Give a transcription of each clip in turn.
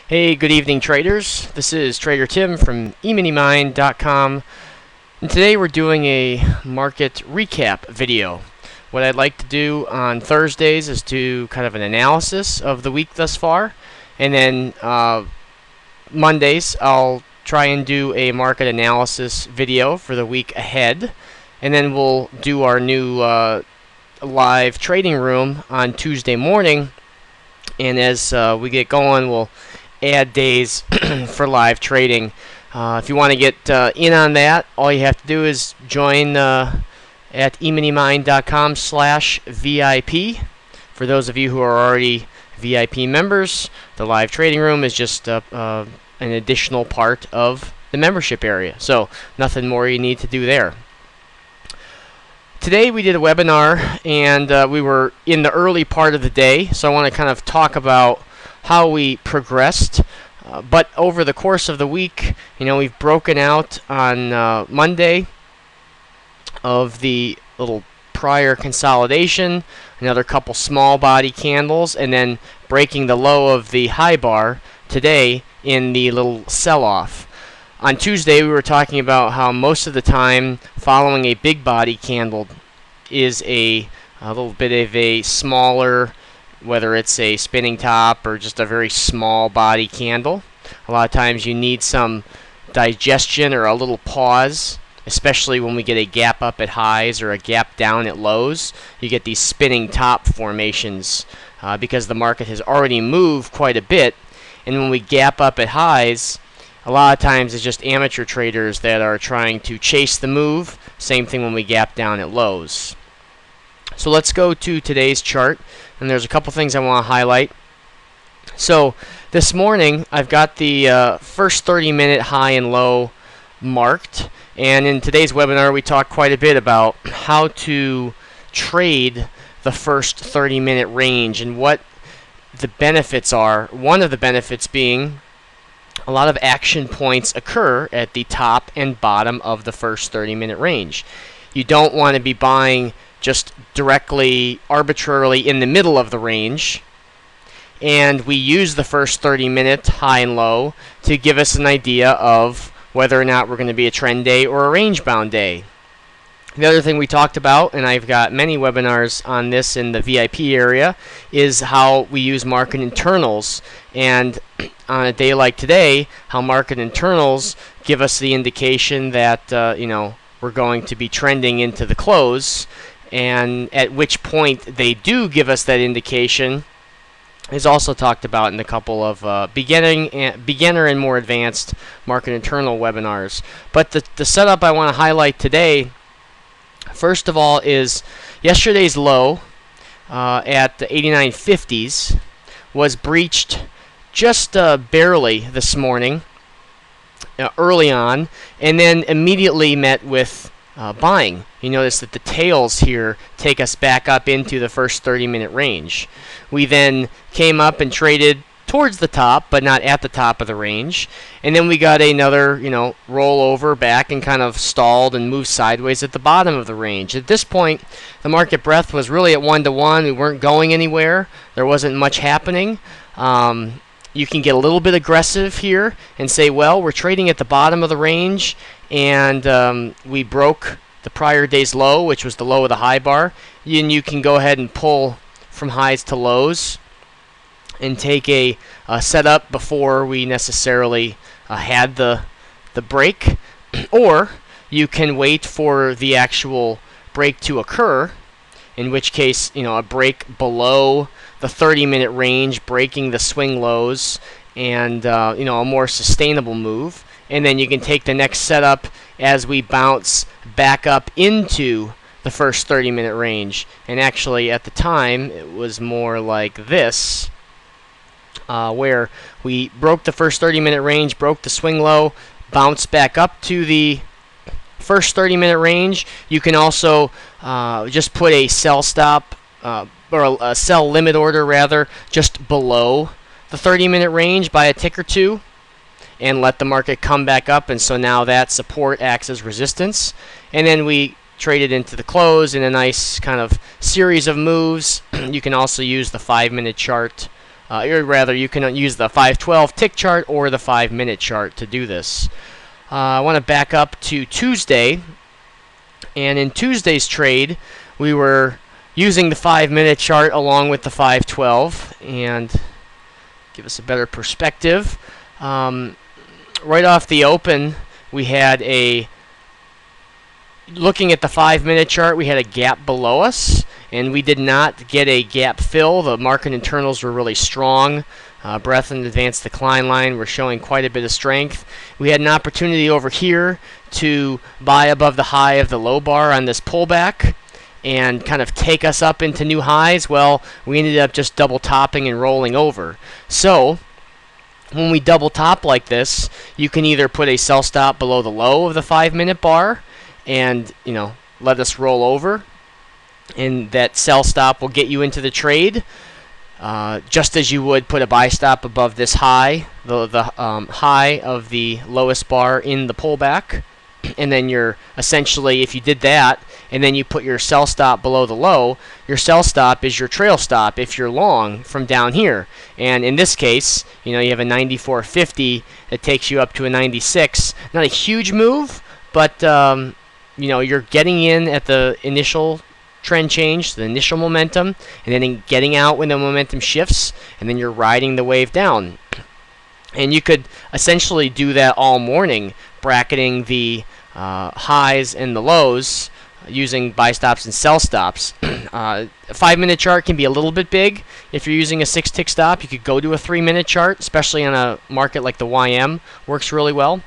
Hey, good evening, traders. This is Trader Tim from eminimine.com, and today we're doing a market recap video. What I'd like to do on Thursdays is do kind of an analysis of the week thus far, and then Mondays I'll try and do a market analysis video for the week ahead, and then we'll do our new live trading room on Tuesday morning. And as we get going, we'll add days for live trading. If you want to get in on that, all you have to do is join at eminimine.com/VIP. For those of you who are already VIP members, the live trading room is just an additional part of the membership area. So nothing more you need to do there. Today we did a webinar, and we were in the early part of the day, so I want to kind of talk about how we progressed. But over the course of the week, we've broken out on Monday of the little prior consolidation, another couple small body candles, and then breaking the low of the high bar today in the little sell-off. On Tuesday, we were talking about how most of the time following a big body candle is a little bit of a smaller, whether it's a spinning top or just a very small body candle. A lot of times you need some digestion or a little pause, especially when we get a gap up at highs or a gap down at lows. You get these spinning top formations because the market has already moved quite a bit. And when we gap up at highs, a lot of times it's just amateur traders that are trying to chase the move. Same thing when we gap down at lows. So let's go to today's chart, and there's a couple things I want to highlight. So this morning I've got the first 30-minute high and low marked, and in today's webinar we talked quite a bit about how to trade the first 30-minute range and what the benefits are. One of the benefits being a lot of action points occur at the top and bottom of the first 30-minute range. You don't want to be buying just directly, arbitrarily in the middle of the range. And we use the first 30-minute high and low to give us an idea of whether or not we're going to be a trend day or a range-bound day. The other thing we talked about, and I've got many webinars on this in the VIP area, is how we use market internals. And on a day like today, how market internals give us the indication that we're going to be trending into the close, and at which point they do give us that indication is also talked about in a couple of beginner and more advanced market internal webinars. But the setup I want to highlight today, first of all, is yesterday's low at the 89.50s was breached just barely this morning, early on, and then immediately met with buying. You notice that the tails here take us back up into the first 30-minute range. We then came up and traded towards the top, but not at the top of the range. And then we got another, roll over back and kind of stalled and moved sideways at the bottom of the range. At this point, the market breadth was really at 1-to-1. We weren't going anywhere. There wasn't much happening. You can get a little bit aggressive here and say, well, we're trading at the bottom of the range, and we broke the prior day's low, which was the low of the high bar. And you can go ahead and pull from highs to lows and take a setup before we necessarily had the break. Or you can wait for the actual break to occur, in which case, a break below the 30-minute range, breaking the swing lows, and a more sustainable move. And then you can take the next setup as we bounce back up into the first 30-minute range. And actually, at the time, it was more like this, where we broke the first 30-minute range, broke the swing low, bounced back up to the first 30-minute range. You can also just put a sell stop, or a sell limit order rather, just below the 30-minute range by a tick or two, and let the market come back up. And so now that support acts as resistance. And then we traded into the close in a nice kind of series of moves. You can also use the 5-minute chart or rather, you can use the 512 tick chart or the 5-minute chart to do this. I want to back up to Tuesday, and in Tuesday's trade, we were using the 5-minute chart along with the 512, and give us a better perspective. Right off the open, we had looking at the 5-minute chart, we had a gap below us, and we did not get a gap fill. The market internals were really strong. Breadth and advanced decline line were showing quite a bit of strength. We had an opportunity over here to buy above the high of the low bar on this pullback and kind of take us up into new highs. Well, we ended up just double topping and rolling over. So when we double top like this, you can either put a sell stop below the low of the 5-minute bar and let us roll over, and that sell stop will get you into the trade, just as you would put a buy stop above this high, the high of the lowest bar in the pullback. And then you're essentially, if you did that, and then you put your sell stop below the low, your sell stop is your trail stop if you're long from down here. And in this case, you have a 94.50 that takes you up to a 96. Not a huge move, but you're getting in at the initial trend change, the initial momentum, and then getting out when the momentum shifts, and then you're riding the wave down. And you could essentially do that all morning, bracketing the highs and the lows using buy stops and sell stops. A 5-minute chart can be a little bit big. If you're using a 6-tick stop, you could go to a 3-minute chart, especially on a market like the YM. Works really well.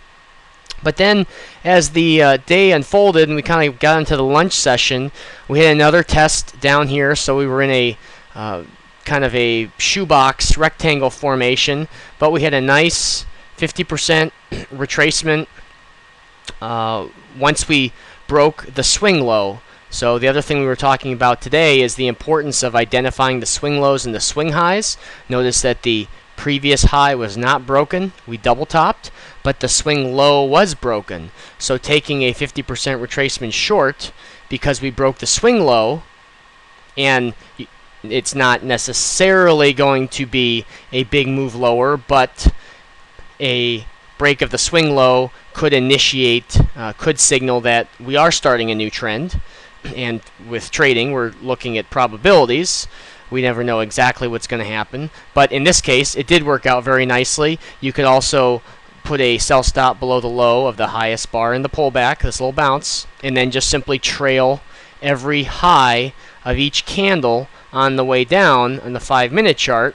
But then as the day unfolded and we kind of got into the lunch session, we had another test down here. So we were in a kind of a shoebox rectangle formation, but we had a nice 50% retracement once we broke the swing low. So the other thing we were talking about today is the importance of identifying the swing lows and the swing highs. Notice that the previous high was not broken. We double topped, but the swing low was broken. So taking a 50% retracement short because we broke the swing low, and it's not necessarily going to be a big move lower, but a break of the swing low could could signal that we are starting a new trend. And with trading, we're looking at probabilities. We never know exactly what's going to happen. But in this case, it did work out very nicely. You could also put a sell stop below the low of the highest bar in the pullback, this little bounce, and then just simply trail every high of each candle on the way down on the 5-minute chart,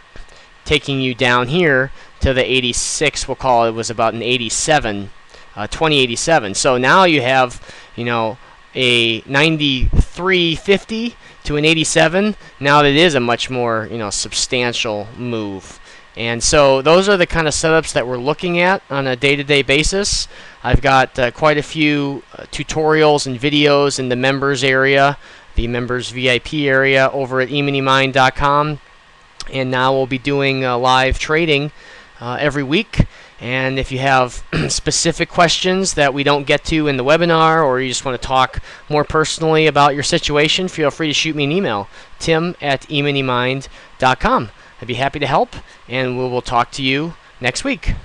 taking you down here to the 86. We'll call it was about an 87, 2087. So now you have, a 93.50 to an 87. Now that is a much more, substantial move. And so those are the kind of setups that we're looking at on a day-to-day basis. I've got quite a few tutorials and videos in the members area, the members VIP area over at eMoneyMind.com. And now we'll be doing live trading every week. And if you have specific questions that we don't get to in the webinar, or you just want to talk more personally about your situation, feel free to shoot me an email, tim@eMoneyMind.com. I'd be happy to help, and we will talk to you next week.